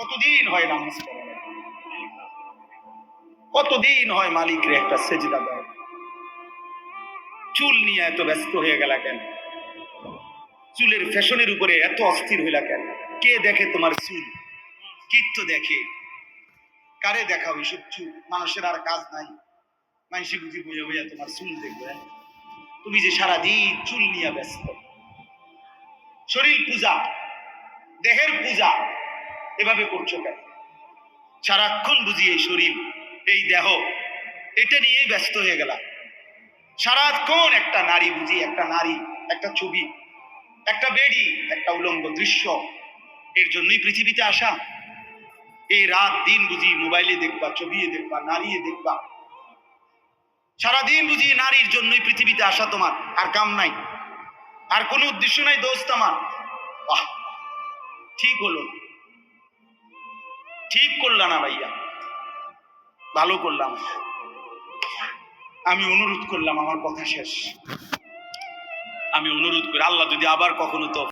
কতদিন হয় নামাজ পড়া, কতদিন হয় মালিকরে একটা সেজদা দেয়। চুল নিয়ে এত ব্যস্ত হয়ে গেলা কেন? চুলের ফ্যাশনের উপরে এত অস্থির হইলা কেন? কে দেখে তোমার চুল? কীর্ত দেখে? কারে দেখাও এইসব চুল? মানুষের আর কাজ নাই, মানুষে বুঝি বইয়া বইয়া তোমার চুল দেখবে। তুমি যে সারাদিন চুল নিয়ে ব্যস্ত, শরীর পূজা, দেহের পূজা এভাবে করছো কেন? সারাক্ষণ বুঝি এই শরীর, এই দেহ, এটা নিয়েই ব্যস্ত হয়ে গেলা। সারাক্ষণ একটা নারী বুঝি, একটা নারী, একটা ছবি, একটা বেডি, একটা উলঙ্গ দৃশ্য, এর জন্যই পৃথিবীতে আসা। এই রাত দিন বুঝি মোবাইলে দেখবা, ছবিয়ে দেখবা, নারীয়ে দেখবা। সারাদিন বুঝি নারীর জন্যই পৃথিবীতে আসা তোমার, আর কাম নাই, আর কোনো উদ্দেশ্য নাই দোস্ত আমার। বাহ, ঠিক হলো, ঠিক করলা না ভাইয়া, ভালো করলাম। আমি অনুরোধ করলাম, আমার কথা শেষ। আমি অনুরোধ করি, আল্লাহ যদি আবার কখনো তো